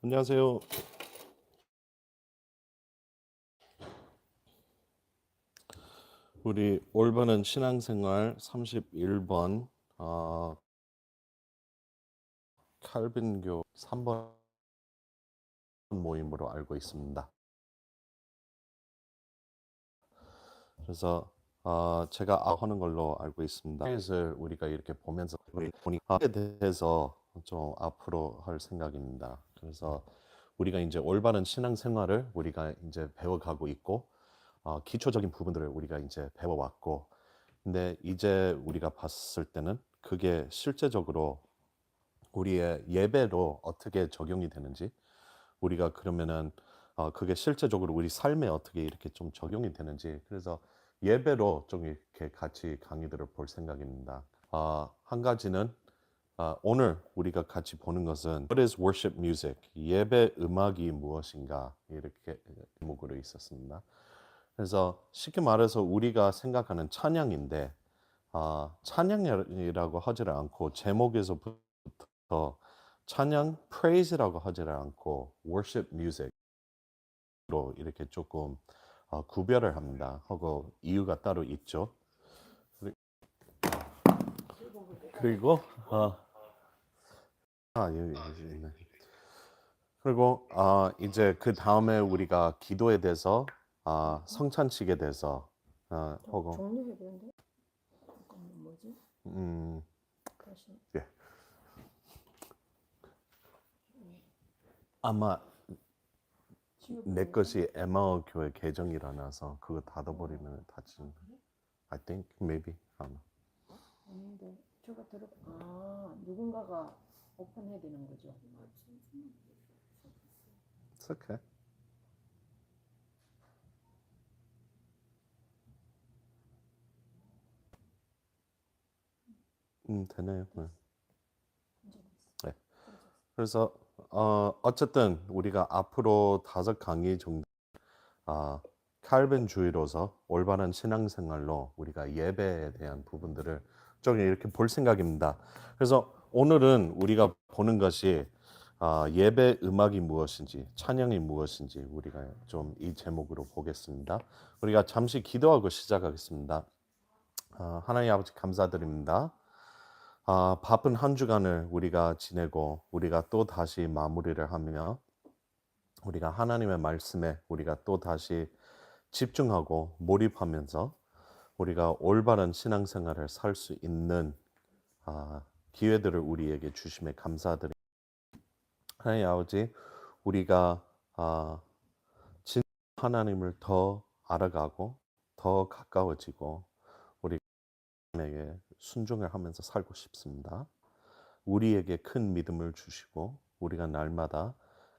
안녕하세요. 우리 올바른 신앙생활 31번 칼빈교 3번 모임으로 알고 있습니다. 그래서 제가 하는 걸로 알고 있습니다. 그래서 우리가 이렇게 보면서 보니까 대해서 좀 앞으로 할 생각입니다. 그래서 우리가 이제 올바른 신앙생활을 우리가 이제 배워가고 있고 기초적인 부분들을 우리가 이제 배워왔고, 근데 이제 우리가 봤을 때는 그게 실제적으로 우리의 예배로 어떻게 적용이 되는지, 우리가 그러면은 그게 실제적으로 우리 삶에 어떻게 이렇게 좀 적용이 되는지, 그래서 예배로 좀 이렇게 같이 강의들을 볼 생각입니다. 한 가지는 오늘 우리가 같이 보는 것은 What is worship music? 예배 음악이 무엇인가, 이렇게 제목으로 있었습니다. 그래서 쉽게 말해서 우리가 생각하는 찬양인데, 찬양이라고 하지를 않고 제목에서부터 찬양 praise라고 하지를 않고 worship music로 이렇게 조금 구별을 합니다. 하고 이유가 따로 있죠. 그리고 여기 있네. 그리고 이제 그 다음에 우리가 기도에 대해서 성찬식에 대해서 하고 종료해야 되는데? 잠깐만, 뭐지? 음, 다시. 예. 아마 내 것이 에마오 교회 계정이라서 그거 닫아버리면 닫히는. I think maybe 아마. 아닌데 저거 누군가가 오픈해야 되는 거죠. It's okay. 되네요. 네. 네. 그래서 어쨌든 우리가 앞으로 5강의 정도 칼빈주의로서 올바른 신앙생활로 우리가 예배에 대한 부분들을 좀 이렇게 볼 생각입니다. 그래서 오늘은 우리가 보는 것이 예배 음악이 무엇인지, 찬양이 무엇인지 우리가 좀 이 제목으로 보겠습니다. 우리가 잠시 기도하고 시작하겠습니다. 하나님 아버지 감사드립니다. 바쁜 한 주간을 우리가 지내고 우리가 또 다시 마무리를 하며 우리가 하나님의 말씀에 우리가 또 다시 집중하고 몰입하면서 우리가 올바른 신앙생활을 살 수 있는 기회들을 우리에게 주심에 감사드립니다. 하나님 아버지, 우리가 진 하나님을 더 알아가고 더 가까워지고 우리 하나님에게 순종을 하면서 살고 싶습니다. 우리에게 큰 믿음을 주시고 우리가 날마다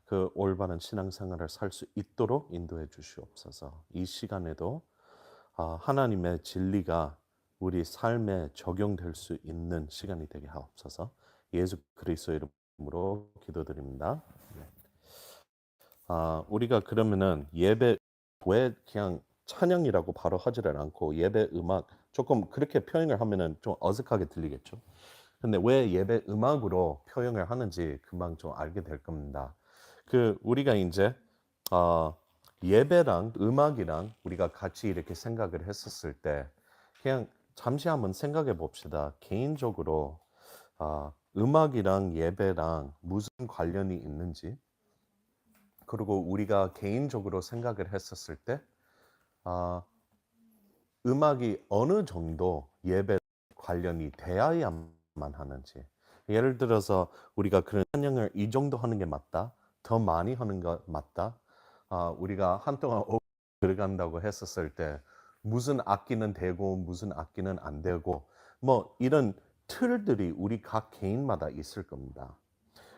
그 올바른 신앙생활을 살 수 있도록 인도해 주시옵소서. 이 시간에도 하나님의 진리가 우리 삶에 적용될 수 있는 시간이 되게 하옵소서. 예수 그리스도의 이름으로 기도드립니다. 네. 우리가 그러면은 예배 왜 그냥 찬양이라고 바로 하지를 않고 예배 음악, 조금 그렇게 표현을 하면은 좀 어색하게 들리겠죠. 근데 왜 예배 음악으로 표현을 하는지 금방 좀 알게 될 겁니다. 우리가 이제 어, 예배랑 음악이랑 우리가 같이 이렇게 생각을 했었을 때 그냥 잠시 한번 생각해 봅시다. 개인적으로 음악이랑 예배랑 무슨 관련이 있는지, 그리고 우리가 개인적으로 생각을 했었을 때 아, 음악이 어느 정도 예배 관련이 돼야만 하는지. 예를 들어서 우리가 그런 찬양을 이 정도 하는 게 맞다, 더 많이 하는 거 맞다, 우리가 한동안 들어간다고 했었을 때 무슨 악기는 되고 무슨 악기는 안 되고, 뭐 이런 틀들이 우리 각 개인마다 있을 겁니다.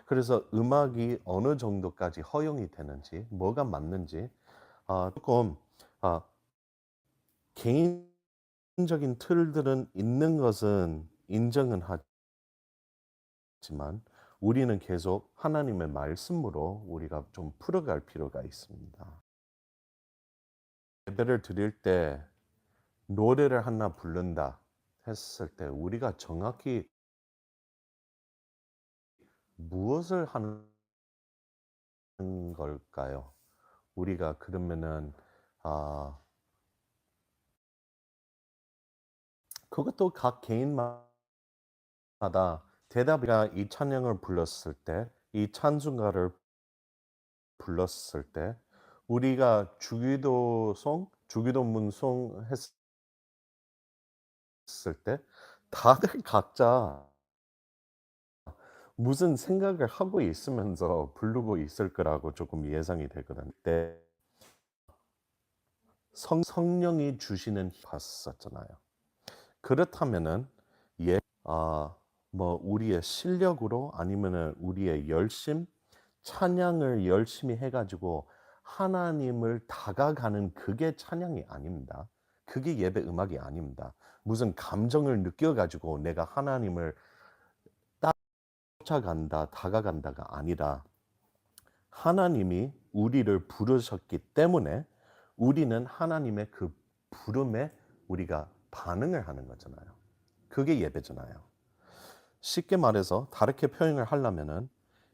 그래서 음악이 어느 정도까지 허용이 되는지, 뭐가 맞는지 조금 아, 개인적인 틀들은 있는 것은 인정은 하지만 우리는 계속 하나님의 말씀으로 우리가 좀 풀어갈 필요가 있습니다. 예배를 드릴 때 노래를 하나 부른다 했을 때 우리가 정확히 무엇을 하는 걸까요? 우리가 그러면은 그것도 각 개인마다 대답이가 이 찬양을 불렀을 때, 이 찬송가를 불렀을 때, 우리가 주기도송, 주기도문송 했을 때, 다들 각자 무슨 생각을 하고 있으면서 부르고 있을 거라고 조금 예상이 되거든요. 그때 성령이 주시는 힘 봤었잖아요. 그렇다면은 아, 뭐 우리의 실력으로 아니면은 우리의 열심, 찬양을 열심히 해가지고 하나님을 다가가는 그게 찬양이 아닙니다. 그게 예배 음악이 아닙니다. 무슨 감정을 느껴가지고 내가 하나님을 쫓아간다, 다가간다가 아니라 하나님이 우리를 부르셨기 때문에 우리는 하나님의 그 부름에 우리가 반응을 하는 거잖아요. 그게 예배잖아요. 쉽게 말해서 다르게 표현을 하려면은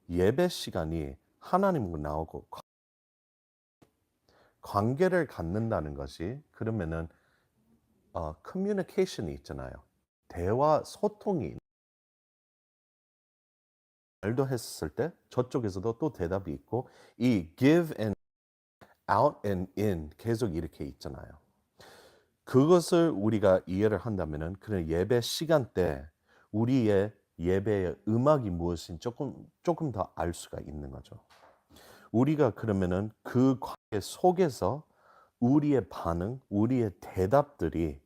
예배 시간이 하나님과 나오고 관계를 갖는다는 것이 그러면은 커뮤니케이션이 있잖아요. 대화 소통이 말도 했을 때 저쪽에서도 또 대답이 있고 이 give and out and in 계속 이렇게 있잖아요. 그것을 우리가 이해를 한다면은 그런 예배 시간 때 우리의 예배의 음악이 무엇인지 조금 더 알 수가 있는 거죠. 우리가 그러면은 그 관계 속에서 우리의 반응, 우리의 대답들이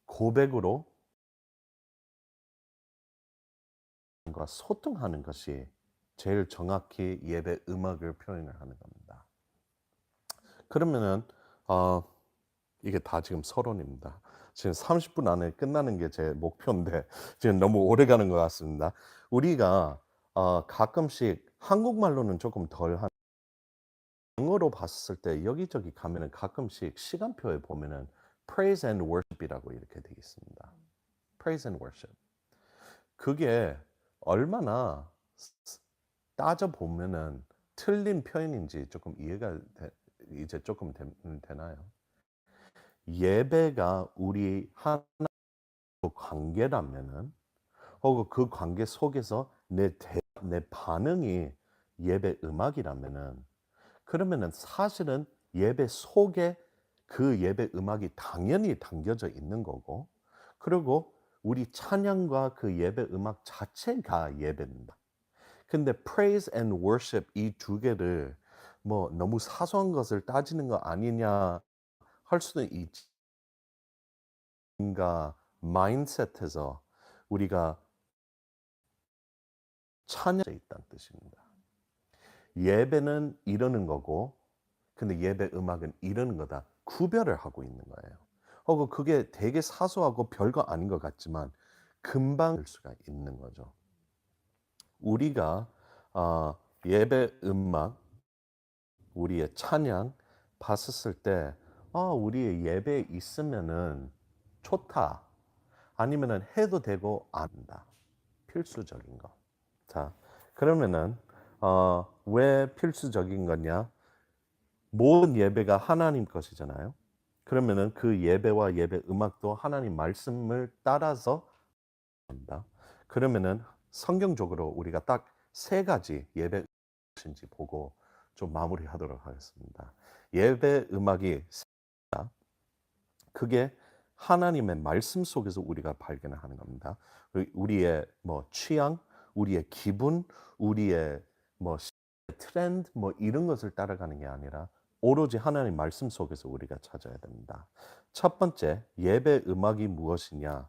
고백으로 소통하는 것이 제일 정확히 예배 음악을 표현을 하는 겁니다. 그러면은 이게 다 지금 서론입니다. 지금 30분 안에 끝나는 게 제 목표인데 지금 너무 오래 가는 것 같습니다. 우리가 가끔씩 한국말로는 조금 덜한 영어로 봤을 때 여기저기 가면은 가끔씩 시간표에 보면은 praise and worship이라고 이렇게 되어 있습니다. praise and worship. 그게 얼마나 따져 보면은 틀린 표현인지 조금 이해가 이제 조금 되나요? 예배가 우리 하나님과 관계라면은 혹은 그 관계 속에서 내 반응이 예배 음악이라면은 그러면은 사실은 예배 속에 그 예배 음악이 당연히 담겨져 있는 거고 그리고 우리 찬양과 그 예배 음악 자체가 예배입니다. 근데 praise and worship 이 두 개를 뭐 너무 사소한 것을 따지는 거 아니냐 할 수는 있는가 마인셋에서 우리가 찬양에 있다는 뜻입니다. 예배는 이러는 거고 근데 예배 음악은 이러는 거다. 구별을 하고 있는 거예요. 혹은 그게 되게 사소하고 별거 아닌 것 같지만 금방 될 수가 있는 거죠. 우리가 예배 음악, 우리의 찬양 봤었을 때 우리의 예배에 있으면은 좋다. 아니면은 해도 되고 안 한다. 필수적인 거. 자, 그러면은 왜 필수적인 거냐? 모든 예배가 하나님 것이잖아요. 그러면은 그 예배와 예배 음악도 하나님 말씀을 따라서 한다. 그러면은 성경적으로 우리가 딱 세 가지 예배 무엇인지 보고 좀 마무리하도록 하겠습니다. 예배 음악이 그게 하나님의 말씀 속에서 우리가 발견을 하는 겁니다. 우리의 뭐 취향, 우리의 기분, 우리의 뭐 트렌드 뭐 이런 것을 따라가는 게 아니라 오로지 하나님 말씀 속에서 우리가 찾아야 됩니다. 첫 번째, 예배 음악이 무엇이냐?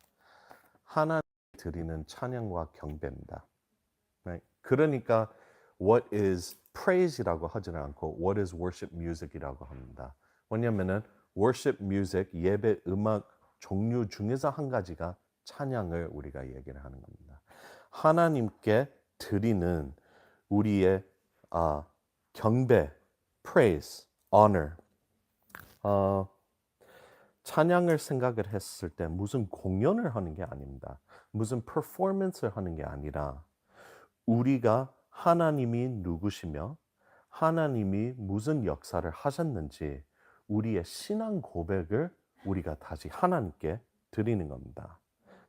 하나님 드리는 찬양과 경배입니다. Right? 그러니까 what is praise이라고 하지는 않고 what is worship music이라고 합니다. 왜냐면은 worship music 예배 음악 종류 중에서 한 가지가 찬양을 우리가 얘기를 하는 겁니다. 하나님께 드리는 우리의 경배, praise, honor. 찬양을 생각을 했을 때 무슨 공연을 하는 게 아닙니다. 무슨 퍼포먼스를 하는 게 아니라 우리가 하나님이 누구시며 하나님이 무슨 역사를 하셨는지 우리의 신앙 고백을 우리가 다시 하나님께 드리는 겁니다.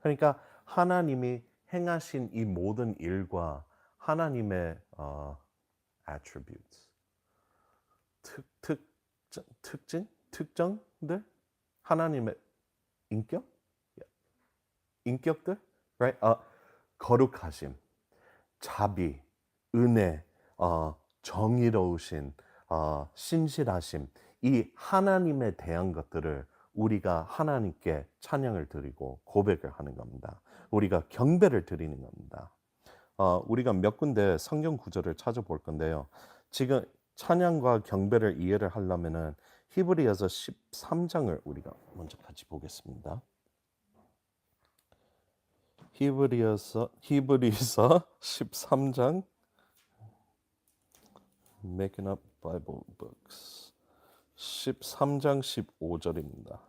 그러니까 하나님이 행하신 이 모든 일과 하나님의 attributes, 특징들, 하나님의 인격들, right? 거룩하심, 자비, 은혜, 정의로우신, 신실하심, 이 하나님에 대한 것들을 우리가 하나님께 찬양을 드리고 고백을 하는 겁니다. 우리가 경배를 드리는 겁니다. 우리가 몇 군데 성경 구절을 찾아볼 건데요. 지금 찬양과 경배를 이해를 하려면은 히브리서 13장을 우리가 먼저 같이 보겠습니다. 히브리서 13장 Making up Bible Books 13장 15절입니다.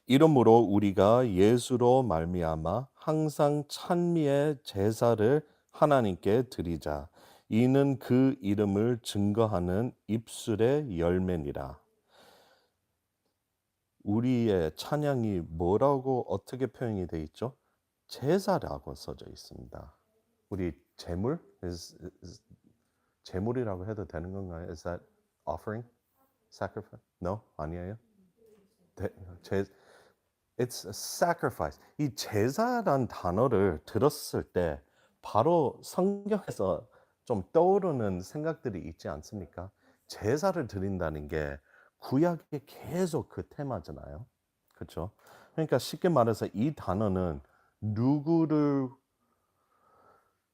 이러므로 우리가 예수로 말미암아 항상 찬미의 제사를 하나님께 드리자. 이는 그 이름을 증거하는 입술의 열매니라. 우리의 찬양이 뭐라고 어떻게 표현이 되어 있죠? 제사라고 써져 있습니다. 우리 제물? 제물이라고 해도 되는 건가요? Is that offering? Sacrifice? No? 아니에요? It's a sacrifice. 이 제사란 단어를 들었을 때 바로 성경에서 좀 떠오르는 생각들이 있지 않습니까? 제사를 드린다는 게 구약에 계속 그 테마잖아요. 그렇죠? 그러니까 쉽게 말해서 이 단어는 누구를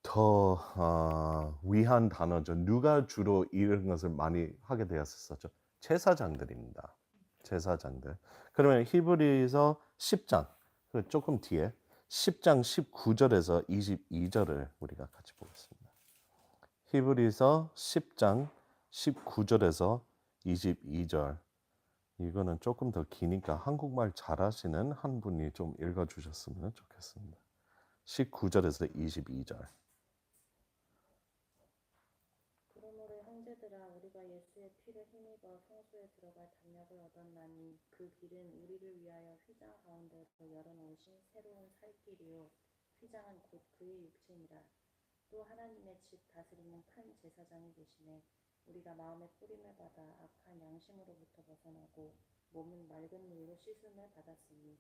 더 위한 단어죠. 누가 주로 이런 것을 많이 하게 되었었죠? 제사장들입니다. 제사장들. 그러면 히브리서 10장 그 조금 뒤에 10장 19절에서 22절을 우리가 같이 보겠습니다. 히브리서 10장 19절에서 22절. 이거는 조금 더 기니까 한국말 잘하시는 한 분이 좀 읽어주셨으면 좋겠습니다. 19절에서 22절. 그러므로 형제들아 우리가 예수의 피를 힘입어 성소에 들어갈 담력을 얻었나니 그 길은 우리를 위하여 휘장 가운데로 열어놓으신 새로운 살 길이요 휘장은 곧 그의 육체니라. 또 하나님의 집 다스리는 큰 제사장이 계시네. 우리가 마음의 뿌림을 받아 악한 양심으로부터 벗어나고 몸은 맑은 물로 씻음을 받았으니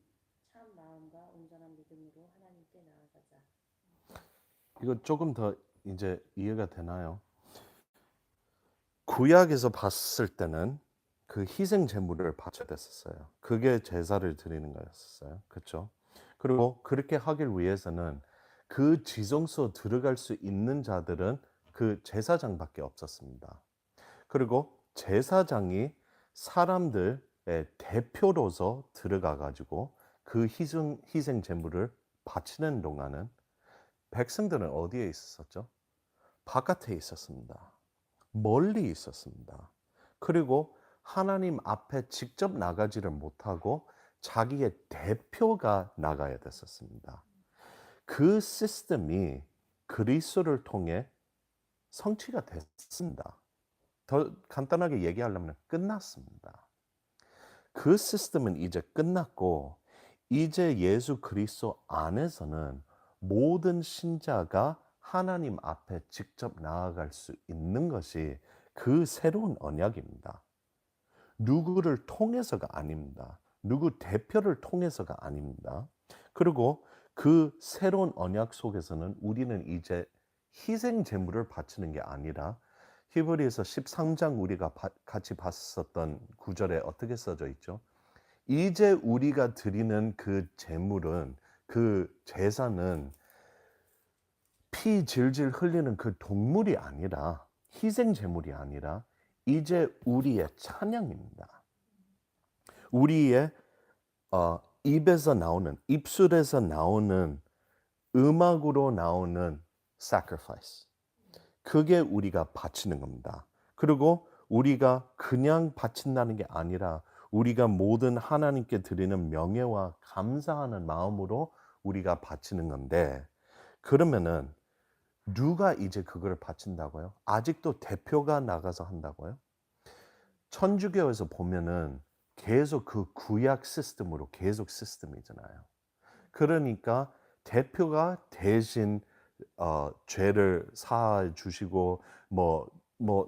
참 마음과 온전한 믿음으로 하나님께 나아가자. 이거 조금 더 이제 이해가 되나요? 구약에서 봤을 때는 그 희생 제물을 바쳐야 됐었어요. 그게 제사를 드리는 거였어요. 그렇죠? 그리고 그렇게 하길 위해서는 그 지성소 들어갈 수 있는 자들은 그 제사장밖에 없었습니다. 그리고 제사장이 사람들의 대표로서 들어가 가지고 그 희생 제물을 바치는 동안은 백성들은 어디에 있었죠? 바깥에 있었습니다. 멀리 있었습니다. 그리고 하나님 앞에 직접 나가지를 못하고 자기의 대표가 나가야 됐었습니다. 그 시스템이 그리스도를 통해 성취가 됐습니다. 더 간단하게 얘기하려면 끝났습니다. 그 시스템은 이제 끝났고 이제 예수 그리스도 안에서는 모든 신자가 하나님 앞에 직접 나아갈 수 있는 것이 그 새로운 언약입니다. 누구를 통해서가 아닙니다. 누구 대표를 통해서가 아닙니다. 그리고 그 새로운 언약 속에서는 우리는 이제 희생 제물을 바치는 게 아니라 히브리서 13장 우리가 같이 봤었던 구절에 어떻게 써져 있죠? 이제 우리가 드리는 그 제물은 그 제사는 피 질질 흘리는 그 동물이 아니라 희생 제물이 아니라 이제 우리의 찬양입니다. 우리의 입에서 나오는 입술에서 나오는 음악으로 나오는 sacrifice. 그게 우리가 바치는 겁니다. 그리고 우리가 그냥 바친다는 게 아니라 우리가 모든 하나님께 드리는 명예와 감사하는 마음으로 우리가 바치는 건데 그러면은 누가 이제 그걸 바친다고요? 아직도 대표가 나가서 한다고요? 천주교에서 보면은 계속 그 구약 시스템으로 계속 시스템이잖아요. 그러니까 대표가 대신 죄를 사해 주시고 뭐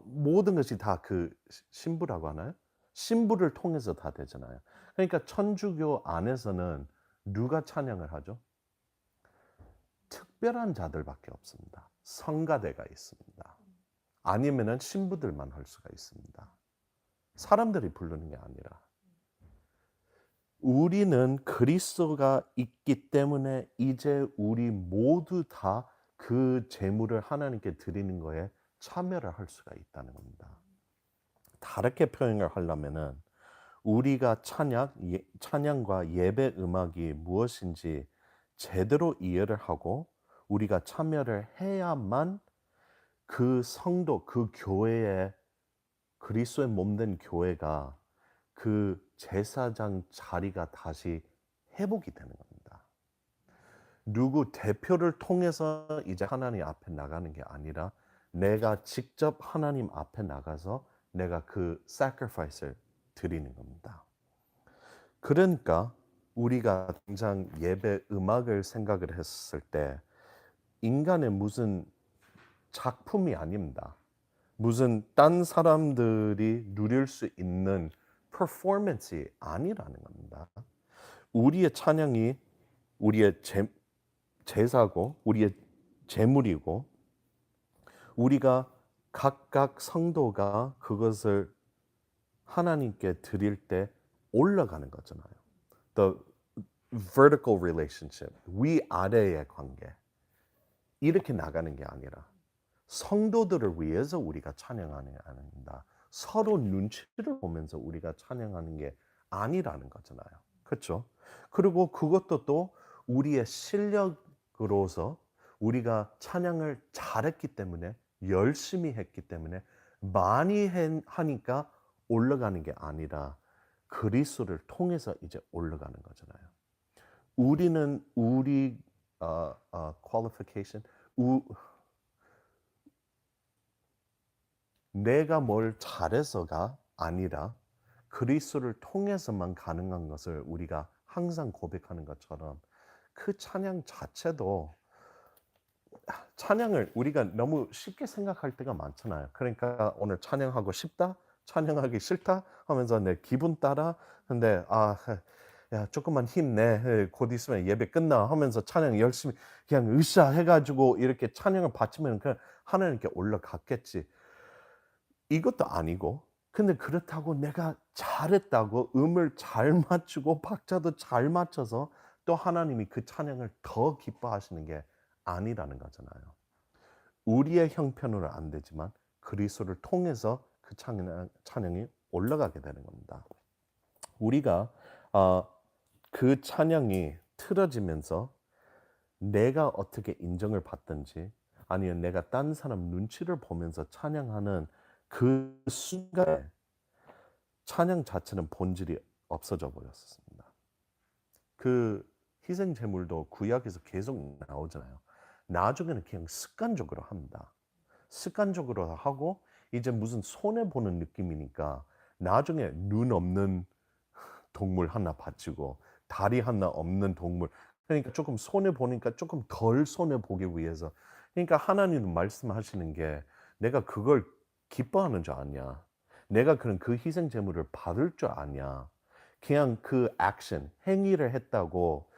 모든 것이 다 그 신부라고 하나요? 신부를 통해서 다 되잖아요. 그러니까 천주교 안에서는 누가 찬양을 하죠? 특별한 자들밖에 없습니다. 성가대가 있습니다. 아니면은 신부들만 할 수가 있습니다. 사람들이 부르는 게 아니라 우리는 그리스도가 있기 때문에 이제 우리 모두 다 그 제물을 하나님께 드리는 거에 참여를 할 수가 있다는 겁니다. 다르게 표현을 하려면은 우리가 찬양과 예배 음악이 무엇인지 제대로 이해를 하고 우리가 참여를 해야만 그 성도, 그 교회에 그리스도의 몸된 교회가 그 제사장 자리가 다시 회복이 되는 겁니다. 누구 대표를 통해서 이제 하나님 앞에 나가는 게 아니라 내가 직접 하나님 앞에 나가서 내가 그 sacrifice를 드리는 겁니다. 그러니까 우리가 당장 예배 음악을 생각을 했을 때 인간의 무슨 작품이 아닙니다. 무슨 딴 사람들이 누릴 수 있는 퍼포먼스 아니라는 겁니다. 우리의 찬양이 우리의 제사고 우리의 제물이고 우리가 각각 성도가 그것을 하나님께 드릴 때 올라가는 거잖아요. The vertical relationship, 위아래의 관계. 이렇게 나가는 게 아니라 성도들을 위해서 우리가 찬양하는 게 아닙니다. 서로 눈치를 보면서 우리가 찬양하는 게 아니라는 거잖아요. 그렇죠? 그리고 그것도 또 우리의 실력으로서 우리가 찬양을 잘했기 때문에 열심히 했기 때문에 많이 하니까 올라가는 게 아니라 그리스도를 통해서 이제 올라가는 거잖아요. 우리는 우리 qualification, 내가 뭘 잘해서가 아니라 그리스도를 통해서만 가능한 것을 우리가 항상 고백하는 것처럼 그 찬양 자체도 찬양을 우리가 너무 쉽게 생각할 때가 많잖아요. 그러니까 오늘 찬양하고 싶다, 찬양하기 싫다 하면서 내 기분 따라 근데 야 조금만 힘내 곧 있으면 예배 끝나 하면서 찬양 열심히 그냥 으쌰 해가지고 이렇게 찬양을 바치면 그냥 하나님께 올라갔겠지. 이것도 아니고 근데 그렇다고 내가 잘했다고 음을 잘 맞추고 박자도 잘 맞춰서 또 하나님이 그 찬양을 더 기뻐하시는 게 아니라는 거잖아요. 우리의 형편으로 안 되지만 그리스도를 통해서 그 찬양이 올라가게 되는 겁니다. 우리가 그 찬양이 틀어지면서 내가 어떻게 인정을 받든지 아니면 내가 딴 사람 눈치를 보면서 찬양하는 그 순간에 찬양 자체는 본질이 없어져 버렸습니다. 그 희생 제물도 구약에서 계속 나오잖아요. 나중에는 그냥 습관적으로 합니다. 습관적으로 하고 이제 무슨 손해 보는 느낌이니까 나중에 눈 없는 동물 하나 바치고 다리 하나 없는 동물 그러니까 조금 손해 보니까 조금 덜 손해 보기 위해서 그러니까 하나님은 말씀하시는 게 내가 그걸 기뻐하는 줄 아냐? 내가 그런 그 희생 제물을 받을 줄 아냐? 그냥 그 액션, 행위를 했다고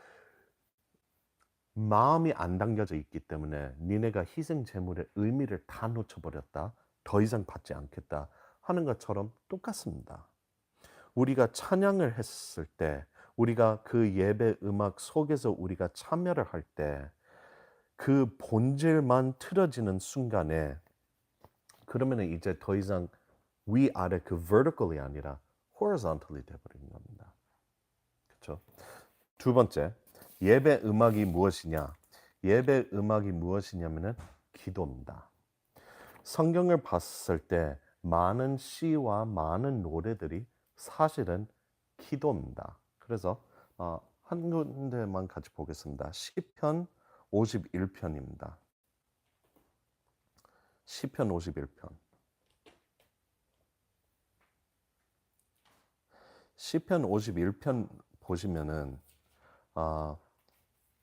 마음이 안 당겨져 있기 때문에 니네가 희생 제물의 의미를 다 놓쳐버렸다. 더 이상 받지 않겠다 하는 것처럼 똑같습니다. 우리가 찬양을 했을 때 우리가 그 예배 음악 속에서 우리가 참여를 할 때 그 본질만 틀어지는 순간에 그러면 이제 더 이상 위아래 그 vertical이 아니라 horizontally 돼버리는 겁니다. 그렇죠? 두 번째, 예배 음악이 무엇이냐? 예배 음악이 무엇이냐면은 기도입니다. 성경을 봤을 때 많은 시와 많은 노래들이 사실은 기도입니다. 그래서 한 군데만 같이 보겠습니다. 시편 51편입니다. 시편 51편. 시편 51편 보시면은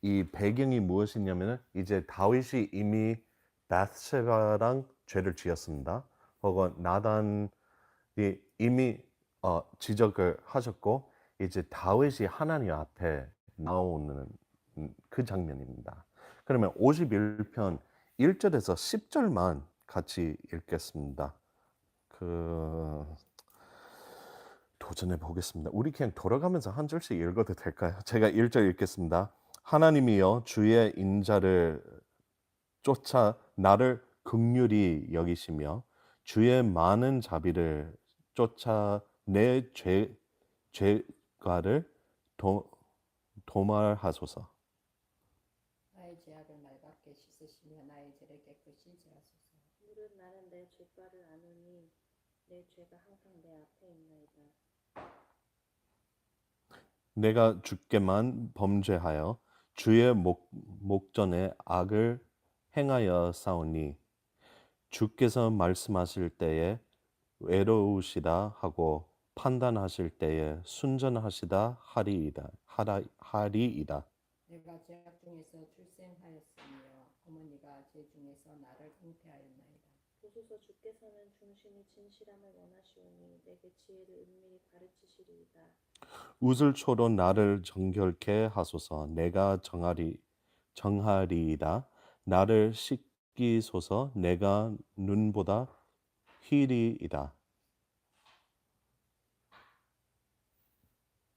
이 배경이 무엇이냐면은 이제 다윗이 이미 바th세바랑 죄를 지었습니다. 혹은 나단이 이미 지적을 하셨고 이제 다윗이 하나님 앞에 나오는 그 장면입니다. 그러면 51편 1절에서 10절만 같이 읽겠습니다. 도전해 보겠습니다. 우리 그냥 돌아가면서 한 절씩 읽어도 될까요? 제가 1절 읽겠습니다. 하나님이여 주의 인자를 쫓아 나를 긍휼히 여기시며 주의 많은 자비를 쫓아 내 죄가를 도말하소서. 나의 죄악을 말밖에 씻으시며 나의 죄를 깨끗이 제하소서. 무릇 나는 내 죄가를 아노니 내 죄가 항상 내 앞에 있나이다. 내가 주께만 범죄하여 주의 목전에 악을 행하여 싸우니 주께서 말씀하실 때에 외로우시다 하고 판단하실 때에 순전하시다 하리이다. 내가 죄악 중에서 출생하였으며 어머니가 죄 중에서 나를 잉태하였나이다. 보소서 주께서는 중심이 진실함을 원하시오니 내게 지혜를 은밀히 가르치시리이다. 우슬초로 나를 정결케 하소서. 내가 정하리이다. 나를 씻기소서. 내가 눈보다 희리이다.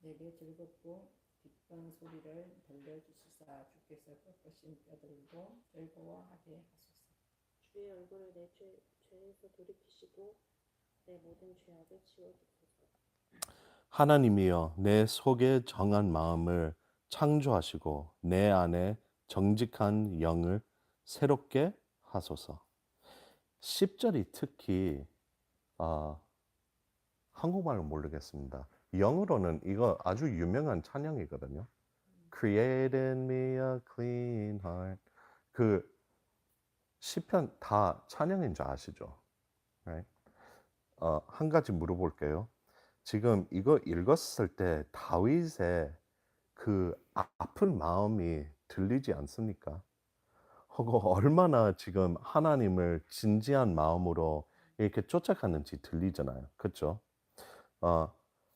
내게 즐겁고 기쁜 소리를 들려주시사 주께서 꺾으신 뼈들도 즐거워하게 하소서. 주의 얼굴을 내 죄에서 돌이키시고 내 모든 죄악을 지워주소서. 하나님이여 내 속에 정한 마음을 창조하시고 내 안에 정직한 영을 새롭게 하소서. 10절이 특히 한국말로 모르겠습니다. 영어로는 이거 아주 유명한 찬양이거든요. Create in me a clean heart. 그 시편 다 찬양인 줄 아시죠? Right? 한 가지 물어볼게요. 지금 이거 읽었을 때 다윗의 그 아픈 마음이 들리지 않습니까? 혹은 얼마나 지금 하나님을 진지한 마음으로 이렇게 쫓아가는지 들리잖아요. 그렇죠?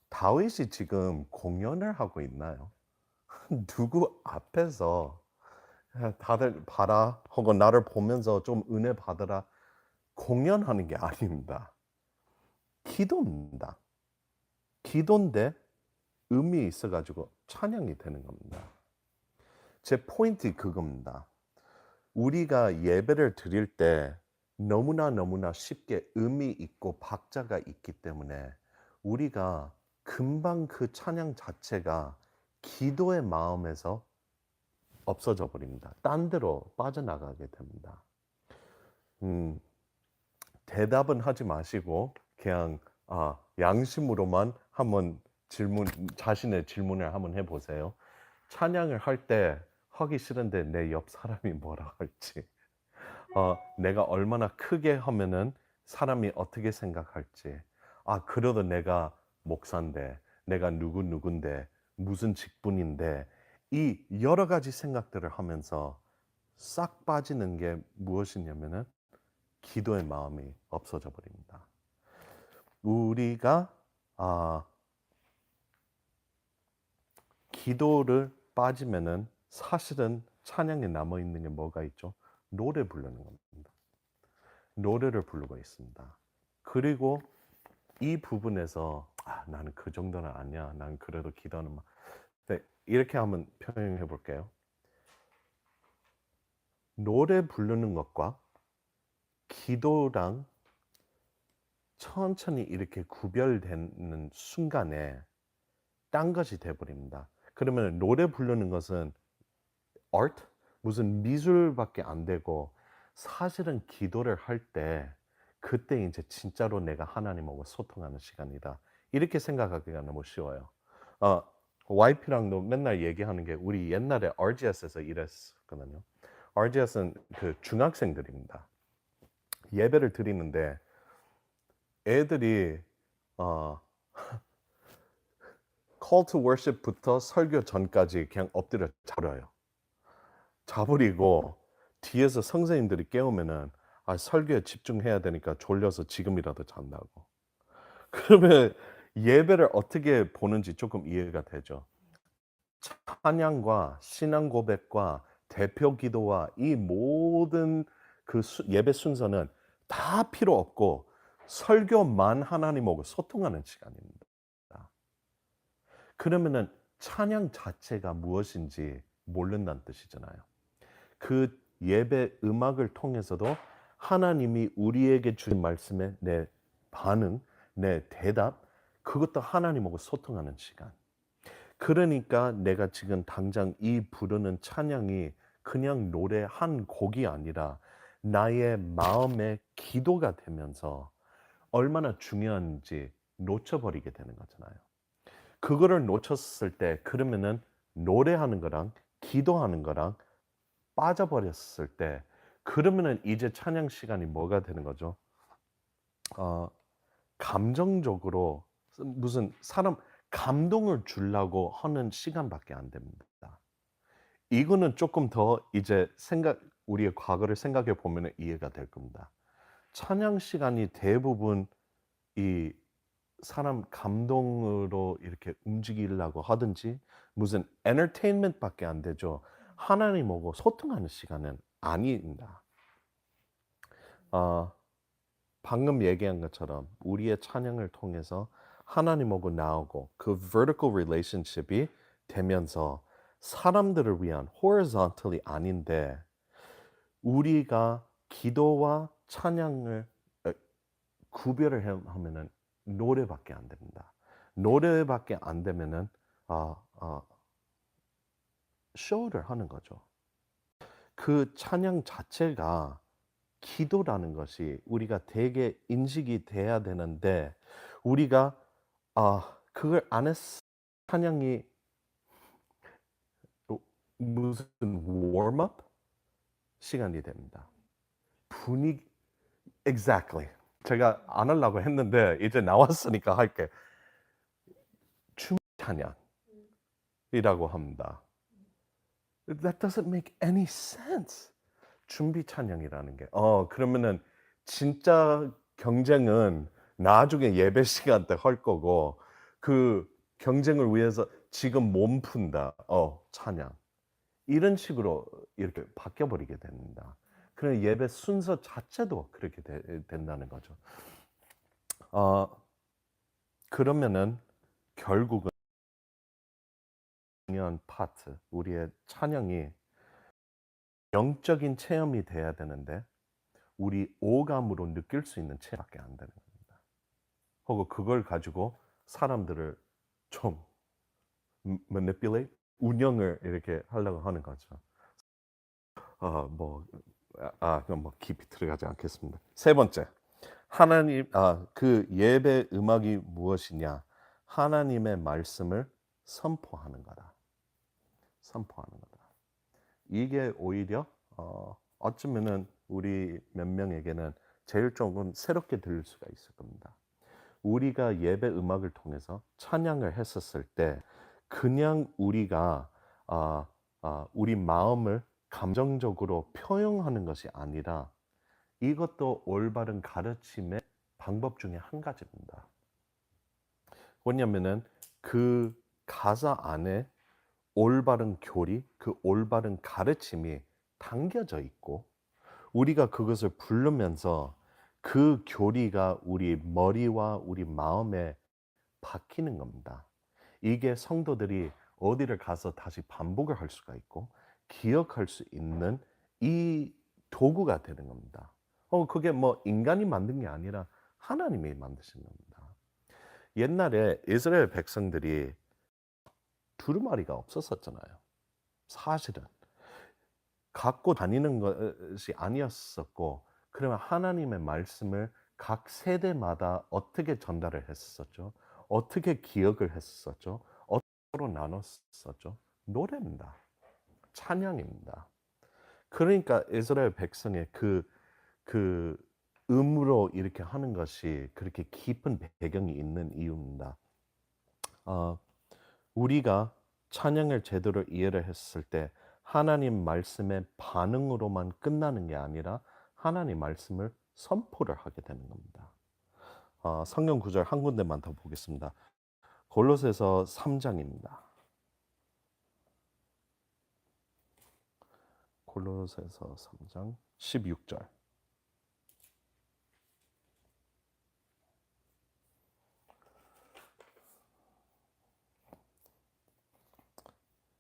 다윗이 지금 공연을 하고 있나요? 누구 앞에서 다들 봐라 혹은 나를 보면서 좀 은혜 받으라 공연하는 게 아닙니다. 기도입니다. 기도인데 의미 있어가지고 찬양이 되는 겁니다. 제 포인트 그겁니다. 우리가 예배를 드릴 때 너무나 쉽게 의미 있고 박자가 있기 때문에 우리가 금방 그 찬양 자체가 기도의 마음에서 없어져 버립니다. 딴 데로 빠져나가게 됩니다. 대답은 하지 마시고 그냥 양심으로만 한번 자신의 질문을 한번 해보세요. 찬양을 할 때 하기 싫은데 내 옆 사람이 뭐라 할지, 내가 얼마나 크게 하면은 사람이 어떻게 생각할지, 그래도 내가 목사인데, 내가 누군데, 무슨 직분인데, 이 여러 가지 생각들을 하면서 싹 빠지는 게 무엇이냐면은 기도의 마음이 없어져 버립니다. 우리가 기도를 빠지면은 사실은 찬양에 남아 있는 게 뭐가 있죠? 노래 부르는 겁니다. 노래를 부르고 있습니다. 그리고 이 부분에서 나는 그 정도는 아니야. 난 그래도 기도는 이렇게 한번 표현해 볼게요. 노래 부르는 것과 기도랑 천천히 이렇게 구별되는 순간에 딴 것이 돼버립니다. 그러면 노래 부르는 것은 art? 무슨 미술밖에 안 되고 사실은 기도를 할 때 그때 이제 진짜로 내가 하나님하고 소통하는 시간이다. 이렇게 생각하기가 너무 쉬워요. 와이프랑도 맨날 얘기하는 게 우리 옛날에 RGS에서 일했거든요. RGS는 그 중학생들입니다. 예배를 드리는데 애들이 어, Call to Worship부터 설교 전까지 그냥 엎드려 자버려요. 자버리고 뒤에서 선생님들이 깨우면은 설교에 집중해야 되니까 졸려서 지금이라도 잔다고. 그러면 예배를 어떻게 보는지 조금 이해가 되죠. 찬양과 신앙 고백과 대표 기도와 이 모든 예배 순서는 다 필요 없고 설교만 하나님하고 소통하는 시간입니다. 그러면은 찬양 자체가 무엇인지 모른다는 뜻이잖아요. 그 예배 음악을 통해서도 하나님이 우리에게 주신 말씀에 내 반응, 내 대답, 그것도 하나님하고 소통하는 시간. 그러니까 내가 지금 당장 이 부르는 찬양이 그냥 노래 한 곡이 아니라 나의 마음의 기도가 되면서 얼마나 중요한지 놓쳐버리게 되는 거잖아요. 그거를 놓쳤을 때 그러면은 노래하는 거랑 기도하는 거랑 빠져버렸을 때 그러면은 이제 찬양 시간이 뭐가 되는 거죠? 감정적으로 무슨 사람 감동을 주려고 하는 시간밖에 안 됩니다. 이거는 조금 더 이제 우리의 과거를 생각해 보면 이해가 될 겁니다. 찬양 시간이 대부분 이 사람 감동으로 이렇게 움직이려고 하든지 무슨 엔터테인먼트밖에 안 되죠. 하나님하고 소통하는 시간은 아닙니다. 방금 얘기한 것처럼 우리의 찬양을 통해서 하나님하고 나오고 그 vertical relationship이 되면서 사람들을 위한 horizontally 아닌데 우리가 기도와 찬양을 구별을 하면은 노래밖에 안 됩니다. 노래밖에 안 되면은 쇼를 하는 거죠. 그 찬양 자체가 기도라는 것이 우리가 되게 인식이 돼야 되는데 우리가 그걸 안 했 찬양이 무슨 웜업 시간이 됩니다. 분위기 exactly. 제가 안 하려고 했는데 이제 나왔으니까 할게. 춤 찬양이라고 합니다. That doesn't make any sense. 준비 찬양이라는 게. 그러면은 진짜 경쟁은 나중에 예배 시간 때 할 거고 그 경쟁을 위해서 지금 몸 푼다. 찬양. 이런 식으로 이렇게 바뀌어 버리게 됩니다. 그런 예배 순서 자체도 그렇게 된다는 거죠. 그러면은 결국은 중요한 파트, 우리의 찬양이 영적인 체험이 돼야 되는데 우리 오감으로 느낄 수 있는 체밖에 안 되는 겁니다. 혹은 그걸 가지고 사람들을 좀 manipulate, 운영을 이렇게 하려고 하는 거죠. 그럼 깊이 들어가지 않겠습니다. 세 번째, 하나님, 그 예배 음악이 무엇이냐? 하나님의 말씀을 선포하는 거다. 선포하는 거다. 이게 오히려 어쩌면은 우리 몇 명에게는 제일 조금 새롭게 들릴 수가 있을 겁니다. 우리가 예배 음악을 통해서 찬양을 했었을 때 그냥 우리가 우리 마음을 감정적으로 표현하는 것이 아니라 이것도 올바른 가르침의 방법 중에 한 가지입니다. 뭐냐면은 그 가사 안에 올바른 교리, 그 올바른 가르침이 담겨져 있고 우리가 그것을 부르면서 그 교리가 우리 머리와 우리 마음에 박히는 겁니다. 이게 성도들이 어디를 가서 다시 반복을 할 수가 있고 기억할 수 있는 이 도구가 되는 겁니다. 그게 뭐 인간이 만든 게 아니라 하나님이 만드신 겁니다. 옛날에 이스라엘 백성들이 두루마리가 없었었잖아요. 사실은 갖고 다니는 것이 아니었었고 그러면 하나님의 말씀을 각 세대마다 어떻게 전달을 했었죠? 어떻게 기억을 했었죠? 서로 나눴었죠. 노래입니다. 찬양입니다. 그러니까 이스라엘 백성의 그 음으로 이렇게 하는 것이 그렇게 깊은 배경이 있는 이유입니다. 우리가 찬양을 제대로 이해를 했을 때 하나님 말씀의 반응으로만 끝나는 게 아니라 하나님 말씀을 선포를 하게 되는 겁니다. 성경 구절 한 군데만 더 보겠습니다. 골로새서 3장입니다. 골로새서 3장 16절.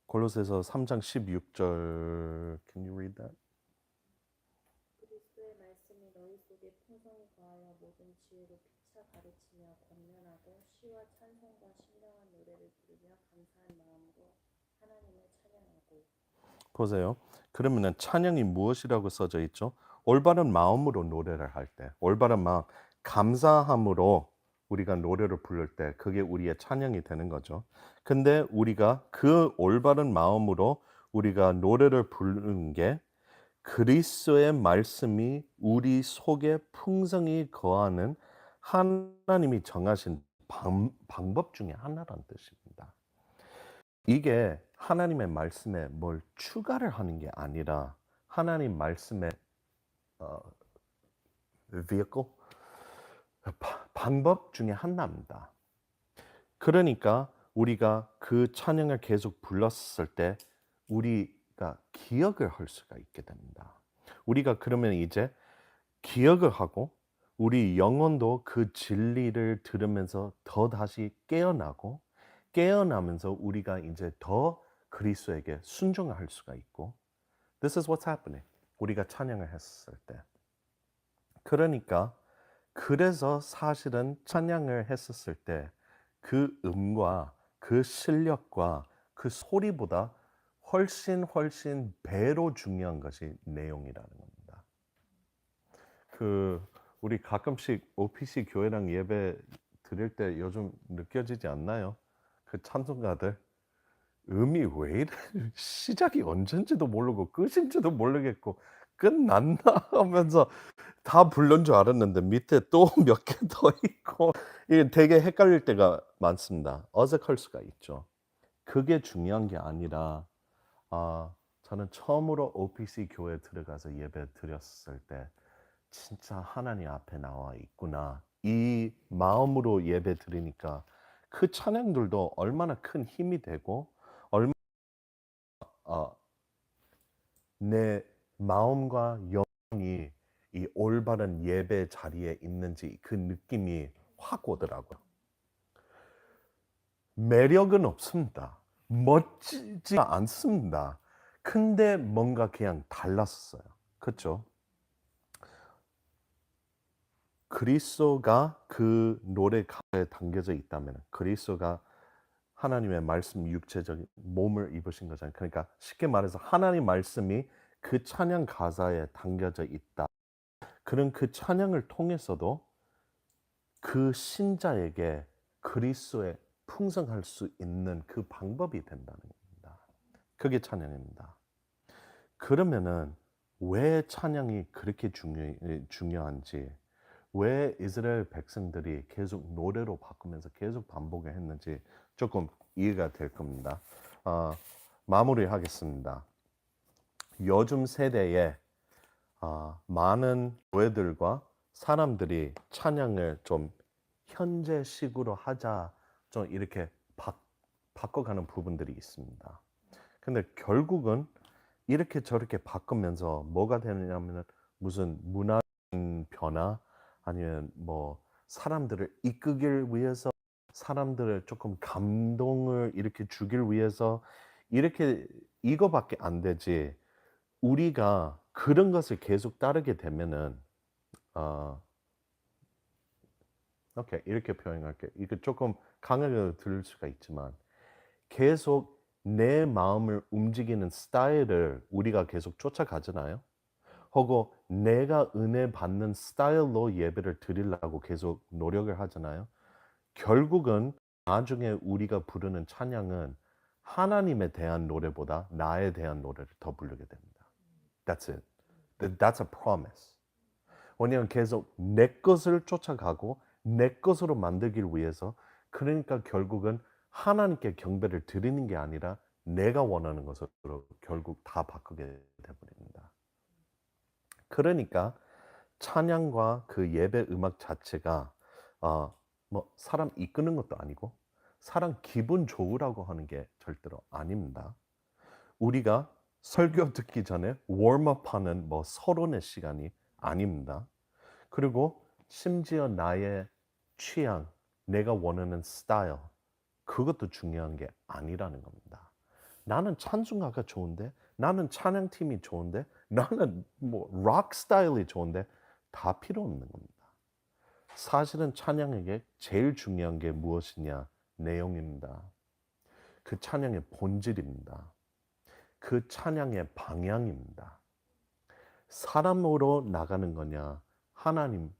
골로새서 3장 16절. Can you read that? 그리스도의 말씀이 너희 속에 풍성히 거하여 모든 지혜로 피차 가르치며 권면하고 시와 찬송과 신령한 노래를 부르며 감사한 마음으로 하나님을 찬양하고. 보세요. 그러면은 찬양이 무엇이라고 써져 있죠? 올바른 마음으로 노래를 할 때, 올바른 마음, 감사함으로 우리가 노래를 부를 때 그게 우리의 찬양이 되는 거죠. 근데 우리가 그 올바른 마음으로 우리가 노래를 부르는 게 그리스도의 말씀이 우리 속에 풍성히 거하는 하나님이 정하신 방법 중에 하나라는 뜻입니다. 이게 하나님의 말씀에 뭘 추가를 하는 게 아니라 하나님 말씀의 vehicle, 방법 중에 하나입니다. 그러니까 우리가 그 찬양을 계속 불렀을 때 우리가 기억을 할 수가 있게 됩니다. 우리가 그러면 이제 기억을 하고 우리 영혼도 그 진리를 들으면서 더 다시 깨어나고 깨어나면서 우리가 이제 더 그리스도에게 순종할 수가 있고 This is what's happening. 우리가 찬양을 했을 때. 그러니까 그래서 사실은 찬양을 했었을 때 그 음과 그 실력과 그 소리보다 훨씬 배로 중요한 것이 내용이라는 겁니다. 우리 가끔씩 OPC 교회랑 예배 드릴 때 요즘 느껴지지 않나요? 그 찬송가들 음이 왜 이래 시작이 언젠지도 모르고 끝인지도 모르겠고 끝났나 하면서 다 부른 줄 알았는데 밑에 또 몇 개 더 있고 이게 되게 헷갈릴 때가 많습니다. 어색할 수가 있죠. 그게 중요한 게 아니라 저는 처음으로 OPC 교회 들어가서 예배 드렸을 때 진짜 하나님 앞에 나와 있구나. 이 마음으로 예배 드리니까 그 찬양들도 얼마나 큰 힘이 되고 얼마나 내 마음과 영이 이 올바른 예배 자리에 있는지 그 느낌이 확 오더라고요. 매력은 없습니다. 멋지지 않습니다. 근데 뭔가 그냥 달랐어요. 그렇죠? 그리스도가 그 노래 가사에 담겨져 있다면 그리스도가 하나님의 말씀 육체적인 몸을 입으신 거잖아요. 그러니까 쉽게 말해서 하나님 말씀이 그 찬양 가사에 담겨져 있다. 그런 그 찬양을 통해서도 그 신자에게 그리스도에 풍성할 수 있는 그 방법이 된다는 겁니다. 그게 찬양입니다. 그러면은 왜 찬양이 그렇게 중요한지, 왜 이스라엘 백성들이 계속 노래로 바꾸면서 계속 반복을 했는지 조금 이해가 될 겁니다. 마무리하겠습니다. 요즘 세대에 많은 교회들과 사람들이 찬양을 좀 현재식으로 하자 좀 이렇게 바꿔가는 부분들이 있습니다. 근데 결국은 이렇게 저렇게 바꾸면서 뭐가 되느냐면 무슨 문화적인 변화 아니면 뭐 사람들을 이끌기 위해서 사람들을 조금 감동을 이렇게 주길 위해서 이렇게 이거밖에 안 되지. 우리가 그런 것을 계속 따르게 되면은 오케이 이렇게 표현할게. 이거 조금 강하게 들릴 수가 있지만 계속 내 마음을 움직이는 스타일을 우리가 계속 쫓아가잖아요. 혹은 내가 은혜 받는 스타일로 예배를 드리려고 계속 노력을 하잖아요. 결국은 나중에 우리가 부르는 찬양은 하나님에 대한 노래보다 나에 대한 노래를 더 부르게 됩니다. That's it. That's a promise. 왜냐하면 계속 내 것을 쫓아가고 내 것으로 만들기 위해서 그러니까 결국은 하나님께 경배를 드리는 게 아니라 내가 원하는 것으로 결국 다 바꾸게 돼버립니다. 그러니까 찬양과 그 예배 음악 자체가 뭐 사람 이끄는 것도 아니고 사람 기분 좋으라고 하는 게 절대로 아닙니다. 우리가 설교 듣기 전에 웜업하는 뭐 서론의 시간이 아닙니다. 그리고 심지어 나의 취향, 내가 원하는 스타일 그것도 중요한 게 아니라는 겁니다. 나는 찬송가가 좋은데, 나는 찬양팀이 좋은데, 나는 뭐 락 스타일이 좋은데 다 필요 없는 겁니다. 사실은 찬양에게 제일 중요한 게 무엇이냐? 내용입니다. 그 찬양의 본질입니다. 그 찬양의 방향입니다. 사람으로 나가는 거냐? 하나님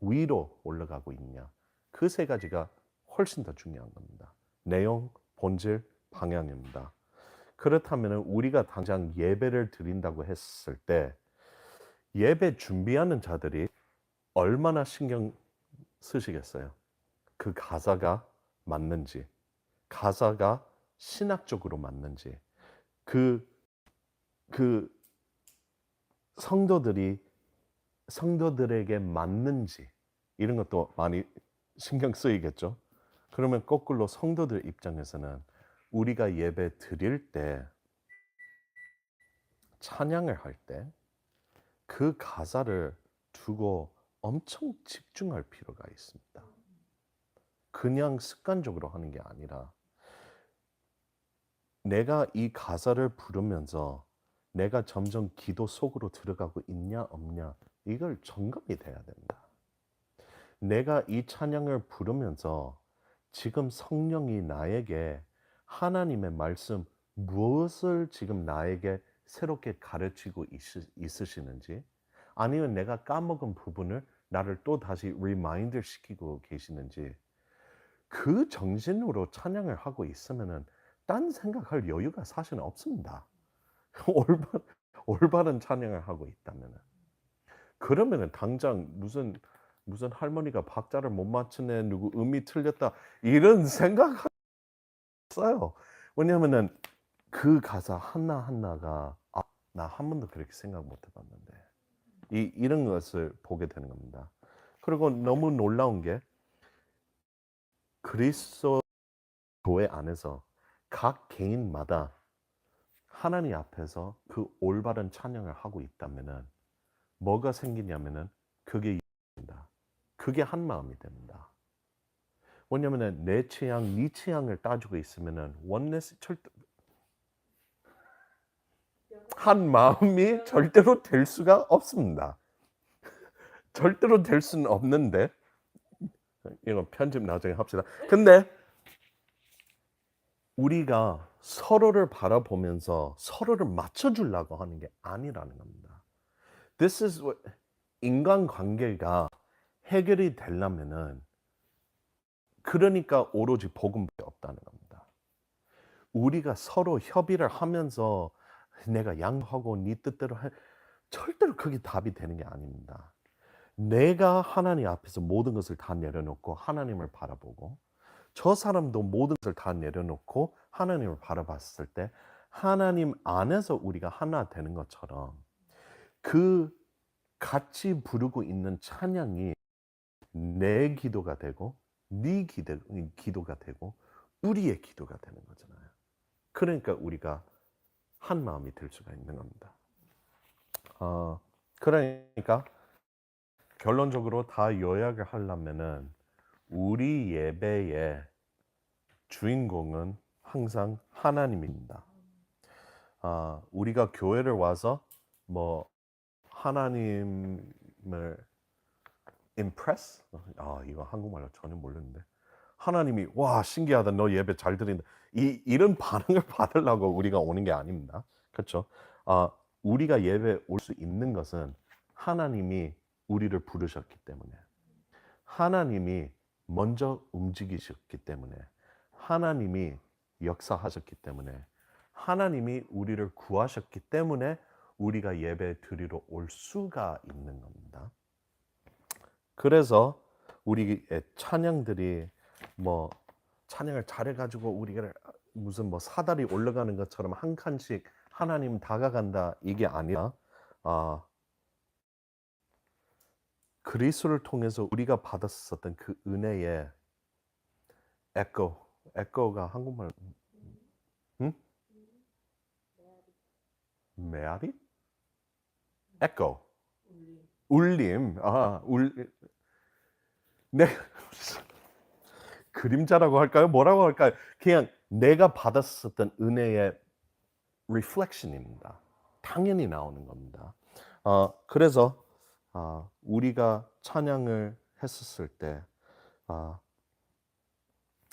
위로 올라가고 있냐? 그 세 가지가 훨씬 더 중요한 겁니다. 내용, 본질, 방향입니다. 그렇다면 우리가 당장 예배를 드린다고 했을 때 예배 준비하는 자들이 얼마나 신경 쓰시겠어요? 그 가사가 맞는지, 가사가 신학적으로 맞는지, 그 성도들에게 맞는지 이런 것도 많이 신경 쓰이겠죠. 그러면 거꾸로 성도들 입장에서는 우리가 예배 드릴 때 찬양을 할 때 그 가사를 두고 엄청 집중할 필요가 있습니다. 그냥 습관적으로 하는 게 아니라 내가 이 가사를 부르면서 내가 점점 기도 속으로 들어가고 있냐 없냐 이걸 점검이 돼야 됩니다. 내가 이 찬양을 부르면서 지금 성령이 나에게 하나님의 말씀 무엇을 지금 나에게 새롭게 가르치고 있으시는지 아니면 내가 까먹은 부분을 나를 또 다시 리마인드 시키고 계시는지 그 정신으로 찬양을 하고 있으면은 딴 생각할 여유가 사실은 없습니다. 올바른 찬양을 하고 있다면은 그러면은 당장 무슨 할머니가 박자를 못 맞추네 누구 음이 틀렸다 이런 생각 없어요. 왜냐하면은 그 가사 하나하나가 나 한 번도 그렇게 생각 못 해봤는데 이런 것을 보게 되는 겁니다. 그리고 너무 놀라운 게 그리스도 교회 안에서 각 개인마다 하나님 앞에서 그 올바른 찬양을 하고 있다면은 뭐가 생기냐면은 그게 됩니다. 그게 한 마음이 됩니다. 왜냐면은 내 취향, 네 취향을 따지고 있으면은 원네스 절대 한 마음이 절대로 될 수가 없습니다. 절대로 될 수는 없는데 이거 편집 나중에 합시다. 근데 우리가 서로를 바라보면서 서로를 맞춰주려고 하는 게 아니라는 겁니다. This is what 인간관계가 해결이 되려면은 그러니까 오로지 복음밖에 없다는 겁니다. 우리가 서로 협의를 하면서 내가 양보하고 네 뜻대로 절대로 그게 답이 되는 게 아닙니다. 내가 하나님 앞에서 모든 것을 다 내려놓고 하나님을 바라보고 저 사람도 모든 것을 다 내려놓고 하나님을 바라봤을 때 하나님 안에서 우리가 하나 되는 것처럼 그 같이 부르고 있는 찬양이 내 기도가 되고 네 기도가 되고 우리의 기도가 되는 거잖아요. 그러니까 우리가 한 마음이 될 수가 있는 겁니다. 그러니까 결론적으로 다 요약을 하려면은 우리 예배의 주인공은 항상 하나님입니다. 우리가 교회를 와서 뭐 하나님을 impress? 이거 한국말로 전혀 모르는데 하나님이 와 신기하다 너 예배 잘 드린다 이런 반응을 받으려고 우리가 오는 게 아닙니다. 그렇죠? 우리가 예배 올 수 있는 것은 하나님이 우리를 부르셨기 때문에 하나님이 먼저 움직이셨기 때문에 하나님이 역사하셨기 때문에 하나님이 우리를 구하셨기 때문에 우리가 예배 드리러 올 수가 있는 겁니다. 그래서 우리의 찬양들이 뭐 찬양을 잘해가지고 우리가 무슨 뭐 사다리 올라가는 것처럼 한 칸씩 하나님 다가간다 이게 아니라 그리스도를 통해서 우리가 받았었던 그 은혜의 에코가 한국말 응? 메아리? 에코 울림 네 그림자라고 할까요? 뭐라고 할까요? 그냥 내가 받았었던 은혜의 reflection입니다. 당연히 나오는 겁니다. 그래서 우리가 찬양을 했었을 때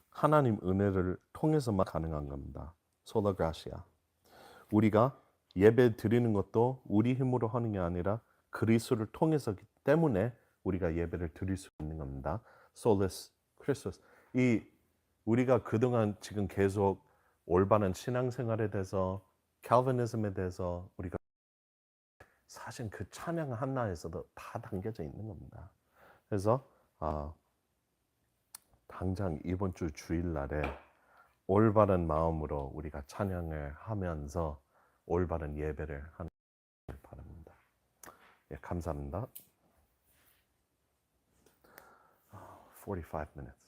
하나님 은혜를 통해서만 가능한 겁니다. 솔라 그라시아. 우리가 예배 드리는 것도 우리 힘으로 하는 게 아니라 그리스도를 통해서기 때문에 우리가 예배를 드릴 수 있는 겁니다. 솔레스 크리스토스. 이 우리가 그동안 지금 계속 올바른 신앙생활에 대해서 칼비니즘에 대해서 우리가 사실 그 찬양 하나에서도 다 담겨져 있는 겁니다. 그래서 당장 이번 주 주일날에 올바른 마음으로 우리가 찬양을 하면서 올바른 예배를 하는 바랍니다. 예, 감사합니다. 45 minutes.